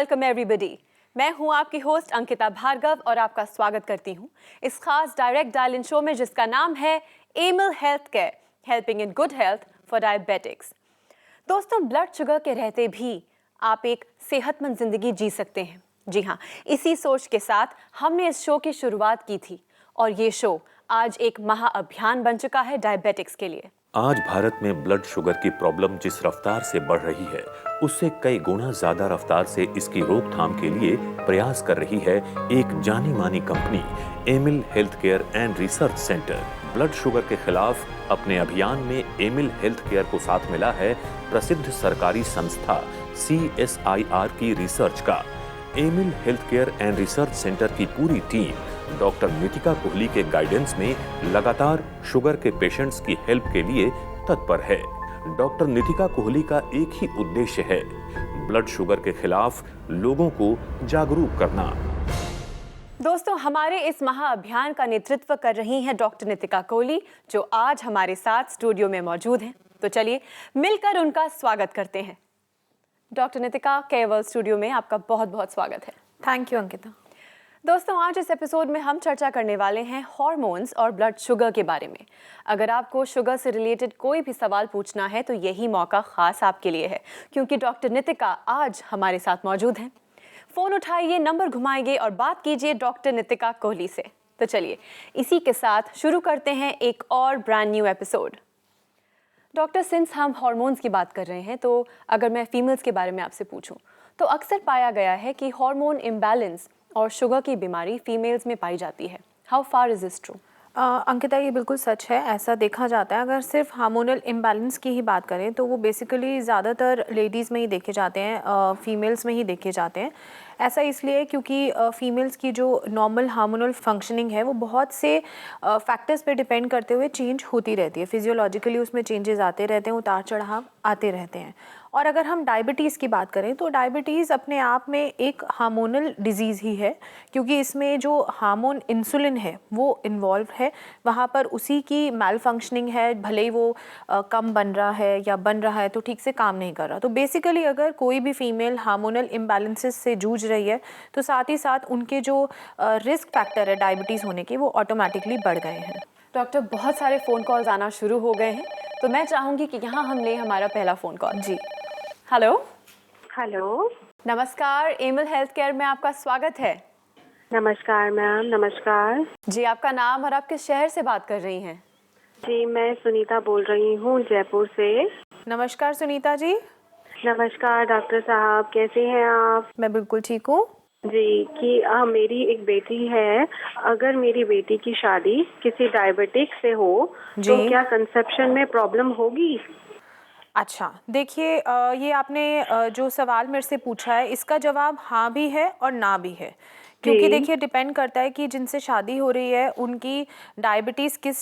Welcome everybody. मैं हूं आपकी होस्ट अंकिता भार्गव और आपका स्वागत करती हूं इस खास डायरेक्ट डायल इन शो में जिसका नाम है Amil health care, helping in good health for diabetics. दोस्तों, ब्लड शुगर के रहते भी आप एक सेहतमंद जिंदगी जी सकते हैं। जी हाँ, इसी सोच के साथ हमने इस शो की शुरुआत की थी और ये शो आज एक महाअभियान बन चुका है डायबिटिक्स के लिए। आज भारत में ब्लड शुगर की प्रॉब्लम जिस रफ्तार से बढ़ रही है, उससे कई गुना ज्यादा रफ्तार से इसकी रोकथाम के लिए प्रयास कर रही है एक जानी मानी company, Amil health care and research centre. Blood sugar के खिलाफ अपने अभियान में एमिल हेल्थ केयर को साथ मिला है प्रसिद्ध सरकारी संस्था CSIR की रिसर्च का। Amil health care and research centre की पूरी टीम डॉक्टर नितिका कोहली के गाइडेंस में लगातार शुगर के पेशेंट्स की हेल्प के लिए तत्पर है। डॉक्टर नितिका कोहली का एक ही उद्देश्य है, ब्लड शुगर के खिलाफ लोगों को जागरूक करना। दोस्तों, हमारे इस महाअभियान का नेतृत्व कर रही हैं डॉक्टर नितिका कोहली, जो आज हमारे साथ स्टूडियो में मौजूद हैं। तो चलिए मिलकर उनका स्वागत करते हैं। डॉक्टर नितिका, केवल स्टूडियो में आपका बहुत बहुत स्वागत है। Thank you Ankita. दोस्तों, आज इस एपिसोड में हम चर्चा करने वाले हैं हार्मोन्स और ब्लड शुगर के बारे में। अगर आपको शुगर से रिलेटेड कोई भी सवाल पूछना है तो यही मौका खास आपके लिए है, क्योंकि डॉक्टर नितिका आज हमारे साथ मौजूद हैं। फ़ोन उठाइए, नंबर घुमाइए और बात कीजिए डॉक्टर नितिका कोहली से। तो चलिए इसी के साथ शुरू करते हैं एक और brand new episode. Doctor, since हम हार्मोन्स की बात कर रहे हैं, तो अगर मैं फीमेल्स के बारे में आपसे पूछूं तो अक्सर पाया गया है कि हार्मोन इम्बैलेंस और शुगर की बीमारी फीमेल्स में पाई जाती है। How far is this true? Ankita, ये बिल्कुल सच है, ऐसा देखा जाता है। अगर सिर्फ हार्मोनल इम्बैलेंस की ही बात करें तो वो बेसिकली ज़्यादातर लेडीज़ में ही देखे जाते हैं, फीमेल्स में ही देखे जाते हैं। ऐसा इसलिए क्योंकि फीमेल्स की जो नॉर्मल हार्मोनल फंक्शनिंग है वो बहुत से फैक्टर्स पे डिपेंड करते हुए चेंज होती रहती है। फिजियोलॉजिकली उसमें चेंजेस आते रहते हैं, उतार चढ़ाव आते रहते हैं। और अगर हम डायबिटीज़ की बात करें तो डायबिटीज़ अपने आप में एक हार्मोनल डिजीज़ ही है, क्योंकि इसमें जो हार्मोन इंसुलिन है वो इन्वॉल्व है। वहाँ पर उसी की मैल फंक्शनिंग है, भले ही वो कम बन रहा है या बन रहा है तो ठीक से काम नहीं कर रहा। तो बेसिकली अगर कोई भी फीमेल हार्मोनल इम्बैलेंसेस से जूझ रही है तो साथ ही साथ उनके जो रिस्क फैक्टर है डायबिटीज़ होने के, वो ऑटोमेटिकली बढ़ गए हैं। डॉक्टर, बहुत सारे फ़ोन कॉल्स आना शुरू हो गए हैं, तो मैं चाहूँगी कि यहाँ हम लें हमारा पहला फ़ोन कॉल। जी, हेलो। हेलो, नमस्कार, एमिल हेल्थ केयर में आपका स्वागत है। नमस्कार मैम, नमस्कार। जी, आपका नाम और आप किस शहर से बात कर रही हैं? जी, मैं सुनीता बोल रही हूँ जयपुर से। नमस्कार सुनीता जी। नमस्कार डॉक्टर साहब, कैसे हैं आप? मैं बिल्कुल ठीक हूँ जी, कि मेरी एक बेटी है। अगर मेरी बेटी की शादी किसी डायबिटिक से हो तो क्या कंसेप्शन में प्रॉब्लम होगी? अच्छा, देखिए, ये आपने जो सवाल मेरे से पूछा है इसका जवाब हाँ भी है और ना भी है, क्योंकि देखिए डिपेंड करता है कि जिनसे शादी हो रही है उनकी डायबिटीज़ किस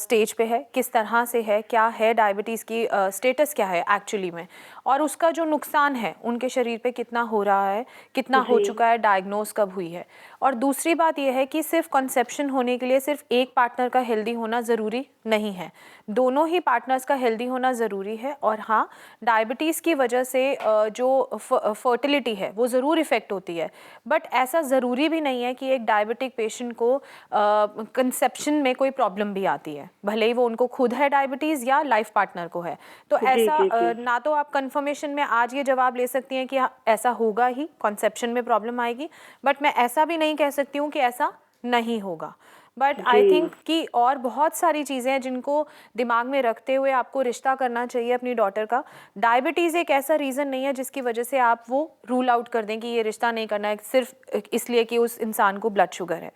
स्टेज पे है, किस तरह से है, क्या है डायबिटीज़ की स्टेटस क्या है एक्चुअली में, और उसका जो नुकसान है उनके शरीर पे कितना हो रहा है, कितना हो चुका है, डायग्नोज कब हुई है। और दूसरी बात यह है कि सिर्फ कंसेप्शन होने के लिए सिर्फ एक पार्टनर का हेल्दी होना ज़रूरी नहीं है, दोनों ही पार्टनर्स का हेल्दी होना ज़रूरी है। और हाँ, डायबिटीज़ की वजह से जो फर्टिलिटी है वो ज़रूर इफ़ेक्ट होती है, बट ऐसा ज़रूरी भी नहीं है कि एक डायबिटिक पेशेंट को कंसेप्शन में कोई प्रॉब्लम भी आती है, भले ही वो उनको खुद है डायबिटीज़ या लाइफ पार्टनर को है। तो ऐसा ना तो आप कंफर्मेशन में आज ये जवाब ले सकती हैं कि ऐसा होगा ही, कंसेप्शन में प्रॉब्लम आएगी, बट मैं ऐसा भी नहीं कह सकती हूँ कि ऐसा नहीं होगा। बट आई थिंक कि और बहुत सारी चीज़ें हैं जिनको दिमाग में रखते हुए आपको रिश्ता करना चाहिए अपनी डॉटर का। डायबिटीज़ एक ऐसा रीज़न नहीं है जिसकी वजह से आप वो रूल आउट कर दें कि ये रिश्ता नहीं करना है सिर्फ इसलिए कि उस इंसान को ब्लड शुगर है।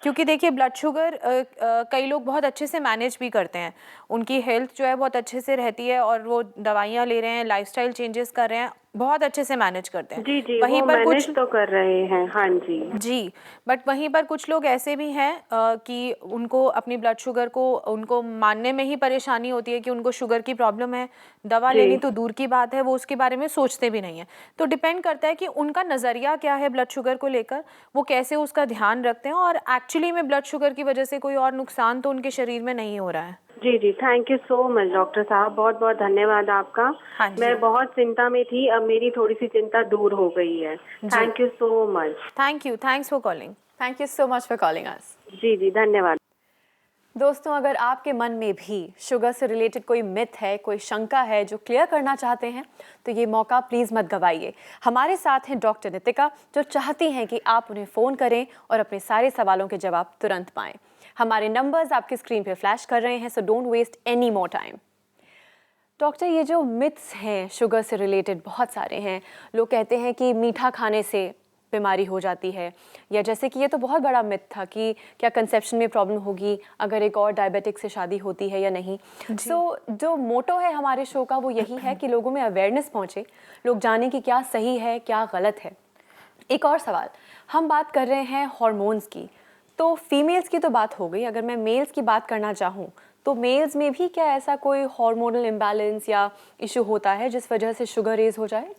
क्योंकि देखिए ब्लड शुगर कई लोग बहुत अच्छे से मैनेज भी करते हैं, उनकी हेल्थ जो है बहुत अच्छे से रहती है और वो दवाइयाँ ले रहे हैं, लाइफस्टाइल चेंजेस कर रहे हैं, बहुत अच्छे से मैनेज करते हैं। जी जी, वहीं वो पर मैनेज कुछ तो कर रहे हैं। हाँ जी जी, बट वहीं पर कुछ लोग ऐसे भी हैं कि उनको अपनी ब्लड शुगर को उनको मानने में ही परेशानी होती है कि उनको शुगर की प्रॉब्लम है, दवा लेनी तो दूर की बात है, वो उसके बारे में सोचते भी नहीं है। तो डिपेंड करता है कि उनका नज़रिया क्या है ब्लड शुगर को लेकर, वो कैसे उसका ध्यान रखते हैं, और एक्चुअली में ब्लड शुगर की वजह से कोई और नुकसान तो उनके शरीर में नहीं हो रहा है। जी, thank you so much doctor साहब, बहुत बहुत धन्यवाद आपका। हाँ जी। मैं बहुत चिंता में थी, अब मेरी थोड़ी सी चिंता दूर हो गई है। Thank you so much. Thank you, thanks for calling. Thank you so much for calling us. जी धन्यवाद। दोस्तों, अगर आपके मन में भी शुगर से रिलेटेड कोई मिथ है, कोई शंका है जो क्लियर करना चाहते हैं, तो ये मौका प्लीज़ मत गवाइए। हमारे साथ हैं डॉक्टर नितिका, जो चाहती हैं कि आप उन्हें फ़ोन करें और अपने सारे सवालों के जवाब तुरंत पाएं। हमारे नंबर्स आपकी स्क्रीन पे फ्लैश कर रहे हैं, so don't waste any more time. Doctor, ये जो मिथ्स हैं शुगर से रिलेटेड बहुत सारे हैं। लोग कहते हैं कि मीठा खाने से बीमारी हो जाती है, या जैसे कि ये तो बहुत बड़ा मिथ था कि क्या कंसेप्शन में प्रॉब्लम होगी अगर एक और डायबिटिक से शादी होती है या नहीं। सो जो मोटो है हमारे शो का वो यही है कि लोगों में अवेयरनेस पहुँचे, लोग जानें कि क्या सही है क्या गलत है। एक और सवाल, हम बात कर रहे हैं हार्मोन्स की, तो फीमेल्स की तो बात हो गई, अगर मैं मेल्स की बात करना चाहूँ तो मेल्स में भी क्या ऐसा कोई हार्मोनल इम्बैलेंस या इशू होता है जिस वजह से शुगर रेज हो जाए?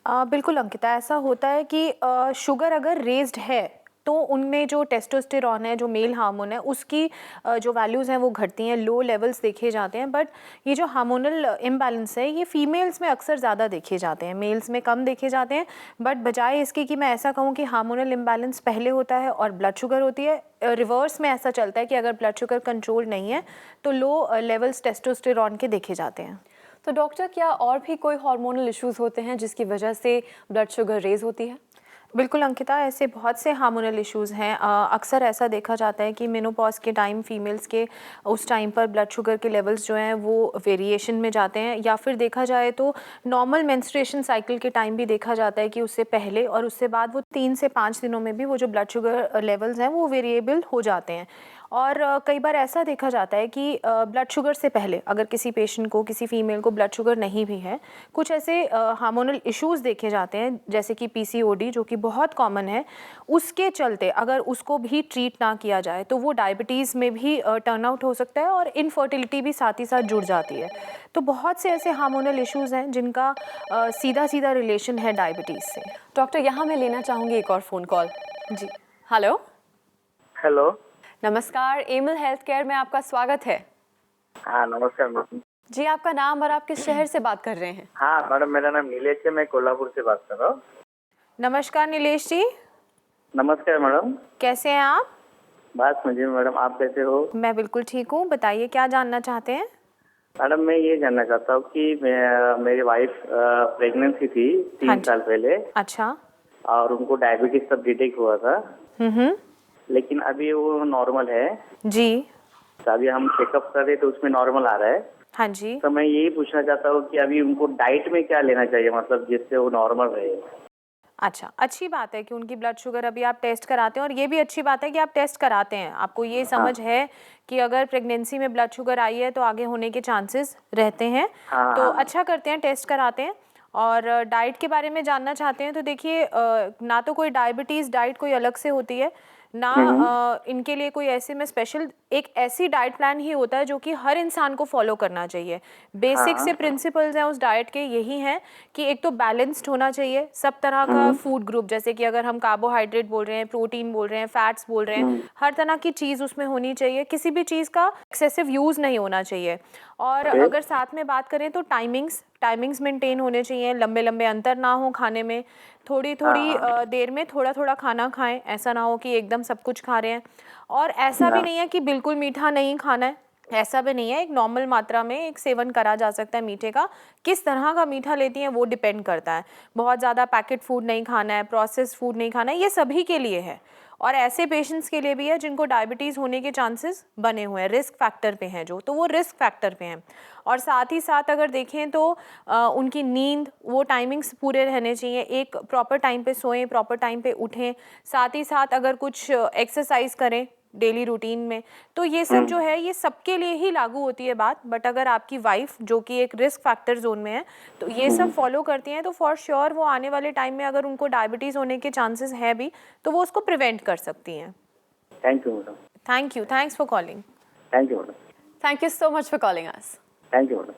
बिल्कुल अंकिता, ऐसा होता है कि शुगर अगर रेज्ड है तो उनमें जो टेस्टोस्टेरॉन है, जो मेल हार्मोन है, उसकी जो वैल्यूज़ हैं वो घटती हैं, लो लेवल्स देखे जाते हैं। बट ये जो हार्मोनल इम्बैलेंस है ये फीमेल्स में अक्सर ज़्यादा देखे जाते हैं, मेल्स में कम देखे जाते हैं। बट बजाय इसके कि मैं ऐसा कहूँ कि हार्मोनल इम्बैलेंस पहले होता है और ब्लड शुगर होती है, रिवर्स में ऐसा चलता है कि अगर ब्लड शुगर कंट्रोल नहीं है तो लो लेवल्स टेस्टोस्टेरॉन के देखे जाते हैं। तो डॉक्टर, क्या और भी कोई हार्मोनल इश्यूज होते हैं जिसकी वजह से ब्लड शुगर रेज होती है? बिल्कुल अंकिता, ऐसे बहुत से हार्मोनल इश्यूज़ हैं। अक्सर ऐसा देखा जाता है कि मेनोपॉज के टाइम फीमेल्स के उस टाइम पर ब्लड शुगर के लेवल्स जो हैं वो वेरिएशन में जाते हैं, या फिर देखा जाए तो नॉर्मल मेंस्ट्रुएशन साइकिल के टाइम भी देखा जाता है कि उससे पहले और उससे बाद वो 3 से 5 दिनों में भी वो जो ब्लड शुगर लेवल्स हैं वो वेरिएबल हो जाते हैं। और कई बार ऐसा देखा जाता है कि ब्लड शुगर से पहले अगर किसी पेशेंट को, किसी फीमेल को ब्लड शुगर नहीं भी है, कुछ ऐसे हार्मोनल इश्यूज़ देखे जाते हैं जैसे कि पीसीओडी, जो कि बहुत कॉमन है, उसके चलते अगर उसको भी ट्रीट ना किया जाए तो वो डायबिटीज़ में भी टर्न आउट हो सकता है और इनफर्टिलिटी भी साथ ही साथ जुड़ जाती है। तो बहुत से ऐसे हार्मोनल इश्यूज़ हैं जिनका सीधा सीधा रिलेशन है डायबिटीज़ से। डॉक्टर, यहाँ मैं लेना चाहूँगी एक और फ़ोन कॉल। जी, हेलो। हेलो। नमस्कार, एमिल हेल्थ केयर में आपका स्वागत है। हाँ नमस्कार मैडम। जी, आपका नाम और आप किस शहर से बात कर रहे हैं? हाँ मैडम, मेरा नाम नीलेश है, मैं कोल्हापुर से बात कर रहा हूँ। नमस्कार नीलेश जी, नमस्कार मैडम। कैसे हैं आप? बस मजे में मैडम, आप कैसे हो? मैं बिल्कुल ठीक हूँ, बताइए क्या जानना चाहते हैं? मैडम मैं ये जानना चाहता हूँ कि मेरी वाइफ प्रेगनेंसी थी हाँ 3 जी। साल पहले, अच्छा। और उनको डायबिटीज सब डिटेक्ट हुआ था, लेकिन अभी वो नॉर्मल है। जी। तो अभी हम चेकअप कर रहे तो उसमें नॉर्मल आ रहा है। हाँ जी। तो मैं यही पूछना चाहता हूँ कि अभी उनको डाइट में क्या लेना चाहिए, मतलब जिससे वो नॉर्मल रहे। अच्छा, अच्छी बात है कि उनकी ब्लड शुगर अभी आप टेस्ट कराते हैं, और ये भी अच्छी बात है कि आप टेस्ट कराते हैं। आपको ये समझ है कि अगर प्रेगनेंसी में ब्लड शुगर आई है तो आगे होने के चांसेस रहते हैं। तो अच्छा करते हैं, टेस्ट कराते हैं। और डाइट के बारे में जानना चाहते हैं तो देखिए, ना तो कोई डायबिटीज़ डाइट कोई अलग से होती है, ना इनके लिए कोई ऐसे में स्पेशल एक ऐसी डाइट प्लान ही होता है जो कि हर इंसान को फॉलो करना चाहिए। बेसिक से प्रिंसिपल्स हैं उस डाइट के यही हैं कि एक तो बैलेंस्ड होना चाहिए, सब तरह का फूड ग्रुप, जैसे कि अगर हम कार्बोहाइड्रेट बोल रहे हैं, प्रोटीन बोल रहे हैं, फैट्स बोल रहे हैं, हर तरह की चीज़ उसमें होनी चाहिए। किसी भी चीज़ का एक्सेसिव यूज़ नहीं होना चाहिए। और अगर साथ में बात करें तो टाइमिंग्स मेंटेन होने चाहिए, लंबे लंबे अंतर ना हो खाने में, थोड़ी थोड़ी देर में थोड़ा थोड़ा खाना खाएं, ऐसा ना हो कि एकदम सब कुछ खा रहे हैं। और ऐसा भी नहीं है कि बिल्कुल मीठा नहीं खाना है, ऐसा भी नहीं है, एक नॉर्मल मात्रा में एक सेवन करा जा सकता है मीठे का। किस तरह का मीठा लेती हैं वो डिपेंड करता है। बहुत ज़्यादा पैकेट फूड नहीं खाना है, प्रोसेस्ड फूड नहीं खाना है, ये सभी के लिए है। और ऐसे पेशेंट्स के लिए भी है जिनको डायबिटीज़ होने के चांसेस बने हुए हैं, रिस्क फैक्टर पे हैं जो, तो वो रिस्क फैक्टर पे हैं। और साथ ही साथ अगर देखें तो उनकी नींद, वो टाइमिंग्स पूरे रहने चाहिए, एक प्रॉपर टाइम पे सोएं, प्रॉपर टाइम पे उठें। साथ ही साथ अगर कुछ एक्सरसाइज करें डेली रूटीन में, तो ये सब जो है ये सबके लिए ही लागू होती है बात। बट अगर आपकी वाइफ जो कि एक रिस्क फैक्टर जोन में है तो ये सब फॉलो करती हैं, तो फॉर श्योर वो आने वाले टाइम में अगर उनको डायबिटीज़ होने के चांसेस है भी तो वो उसको प्रिवेंट कर सकती हैं। Thank you madam. Thank you, thanks for calling. Thank you madam. Thank you so much for calling us. Thank you madam.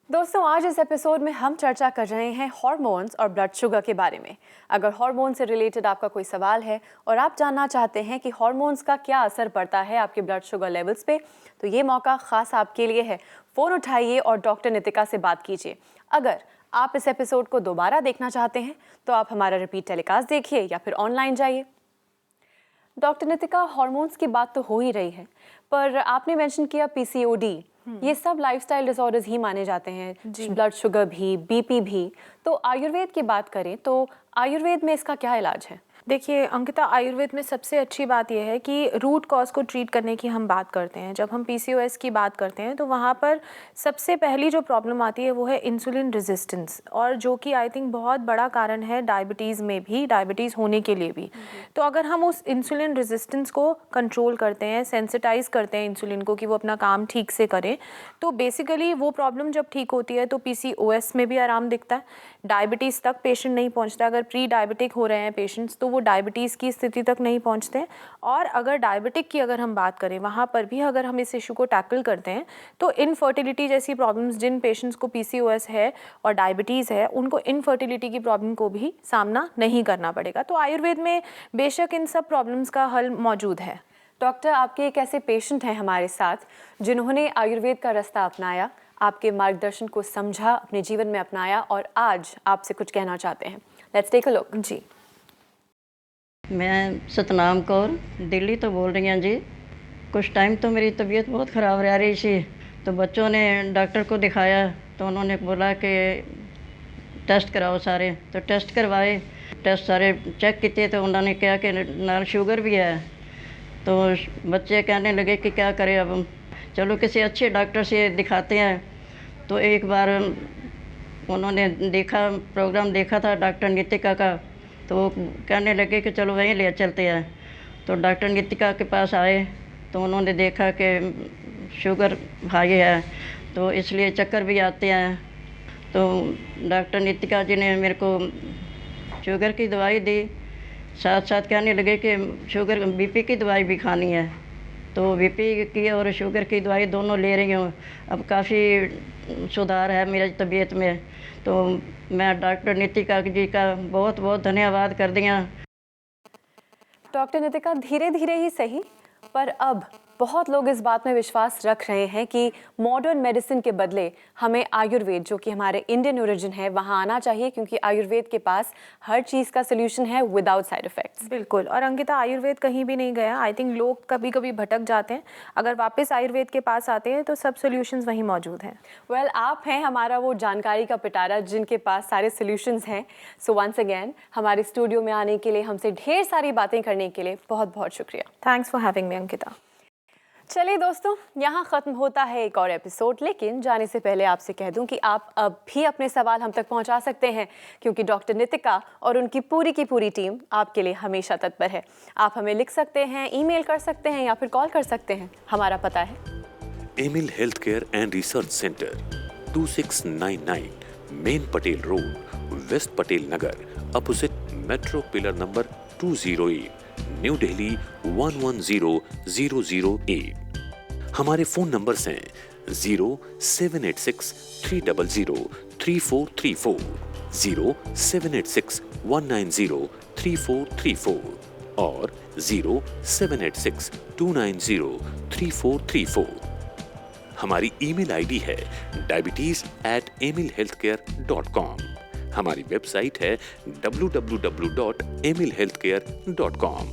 दोस्तों, आज इस एपिसोड में हम चर्चा कर रहे हैं हार्मोन्स और ब्लड शुगर के बारे में। अगर हार्मोन से रिलेटेड आपका कोई सवाल है और आप जानना चाहते हैं कि हार्मोन्स का क्या असर पड़ता है आपके ब्लड शुगर लेवल्स पे, तो ये मौका खास आपके लिए है। फ़ोन उठाइए और डॉक्टर नितिका से बात कीजिए। अगर आप इस एपिसोड को दोबारा देखना चाहते हैं तो आप हमारा रिपीट टेलीकास्ट देखिए या फिर ऑनलाइन जाइए। डॉक्टर नितिका, हार्मोन्स की बात तो हो ही रही है, पर आपने मेंशन किया पीसीओडी। ये सब लाइफस्टाइल डिसऑर्डर्स ही माने जाते हैं, ब्लड शुगर भी, बीपी भी। तो आयुर्वेद की बात करें तो आयुर्वेद में इसका क्या इलाज है? देखिए अंकिता, आयुर्वेद में सबसे अच्छी बात यह है कि रूट कॉज को ट्रीट करने की हम बात करते हैं। जब हम पीसीओएस की बात करते हैं तो वहाँ पर सबसे पहली जो प्रॉब्लम आती है वो है इंसुलिन रेजिस्टेंस, और जो कि आई थिंक बहुत बड़ा कारण है डायबिटीज़ में भी, डायबिटीज़ होने के लिए भी। तो अगर हम उस इंसुलिन रेजिस्टेंस को कंट्रोल करते हैं, सेंसिटाइज करते हैं इंसुलिन को कि वो अपना काम ठीक से करें, तो बेसिकली वो प्रॉब्लम जब ठीक होती है तो पीसीओएस में भी आराम दिखता है, डायबिटीज़ तक पेशेंट नहीं पहुँचता। अगर प्री डायबिटिक हो रहे हैं पेशेंट्स तो वो डायबिटीज़ की स्थिति तक नहीं पहुंचते। और अगर डायबिटिक की अगर हम बात करें, वहाँ पर भी अगर हम इस इशू को टैकल करते हैं तो इनफर्टिलिटी जैसी प्रॉब्लम्स, जिन पेशेंट्स को पीसीओएस है और डायबिटीज़ है, उनको इनफर्टिलिटी की प्रॉब्लम को भी सामना नहीं करना पड़ेगा। तो आयुर्वेद में बेशक इन सब प्रॉब्लम्स का हल मौजूद है। डॉक्टर, आपके एक ऐसे पेशेंट हैं हमारे साथ जिन्होंने आयुर्वेद का रास्ता अपनाया, आपके मार्गदर्शन को समझा, अपने जीवन में अपनाया और आज आपसे कुछ कहना चाहते हैं। Let's take a look. जी, मैं सतनाम कौर दिल्ली तो बोल रही हैं जी। कुछ टाइम तो मेरी तबीयत बहुत ख़राब रह रही थी, तो बच्चों ने डॉक्टर को दिखाया तो उन्होंने बोला कि टेस्ट कराओ सारे। तो टेस्ट करवाए, टेस्ट सारे चेक किए तो उन्होंने कहा कि नाल शुगर भी है। तो बच्चे कहने लगे कि क्या करें अब, चलो किसी अच्छे डॉक्टर से दिखाते हैं। तो एक बार उन्होंने देखा, प्रोग्राम देखा था डॉक्टर नितिका का, तो वो कहने लगे कि चलो वहीं ले चलते हैं। तो डॉक्टर नितिका के पास आए तो उन्होंने देखा कि शुगर हाई है, तो इसलिए चक्कर भी आते हैं। तो डॉक्टर नितिका जी ने मेरे को शुगर की दवाई दी, साथ साथ कहने लगे कि शुगर बीपी की दवाई भी खानी है। तो बीपी की और शुगर की दवाई दोनों ले रही हूँ। अब काफ़ी सुधार है मेरी तबीयत में। तो मैं डॉक्टर नितिका जी का बहुत बहुत धन्यवाद कर दिया। डॉक्टर नितिका, धीरे धीरे ही सही, पर अब बहुत लोग इस बात में विश्वास रख रहे हैं कि मॉडर्न मेडिसिन के बदले हमें आयुर्वेद, जो कि हमारे इंडियन ओरिजिन है, वहाँ आना चाहिए, क्योंकि आयुर्वेद के पास हर चीज़ का सोल्यूशन है विदाउट साइड इफ़ेक्ट्स। बिल्कुल। और अंकिता, आयुर्वेद कहीं भी नहीं गया। आई थिंक लोग कभी कभी भटक जाते हैं, अगर वापस आयुर्वेद के पास आते हैं तो सब सोल्यूशंस वहीं मौजूद हैं। वेल, आप हैं हमारा वो जानकारी का पिटारा जिनके पास सारे सोल्यूशंस हैं। सो वंस अगेन हमारे स्टूडियो में आने के लिए, हमसे ढेर सारी बातें करने के लिए बहुत बहुत शुक्रिया। Thanks for having me Ankita. चलिए दोस्तों, यहाँ ख़त्म होता है एक और एपिसोड, लेकिन जाने से पहले आपसे कह दूं कि आप अब भी अपने सवाल हम तक पहुँचा सकते हैं, क्योंकि डॉक्टर नितिका और उनकी पूरी की पूरी टीम आपके लिए हमेशा तत्पर है। आप हमें लिख सकते हैं, ईमेल कर सकते हैं या फिर कॉल कर सकते हैं। हमारा पता है Amil health care and research centre, 2699 main Patel road, west Patel Nagar, opposite metro pillar number 208, new Delhi 110008। हमारे फोन नंबर्स हैं 0786 300 3434, 0786 190 3434 और 0786 290 3434। हमारी ईमेल आईडी है diabetes@emilhealthcare.com। हमारी वेबसाइट है www.emilhealthcare.com।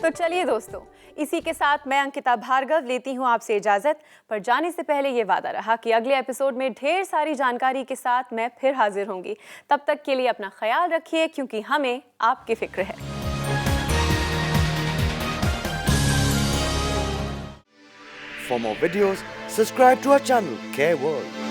तो चलिए दोस्तों, इसी के साथ मैं अंकिता भार्गव लेती हूँ आपसे इजाज़त। पर जाने से पहले ये वादा रहा कि अगले एपिसोड में ढेर सारी जानकारी के साथ मैं फिर हाजिर होंगी। तब तक के लिए अपना ख्याल रखिए, क्योंकि हमें आपकी फिक्र है। For more videos, subscribe to our channel, Care World.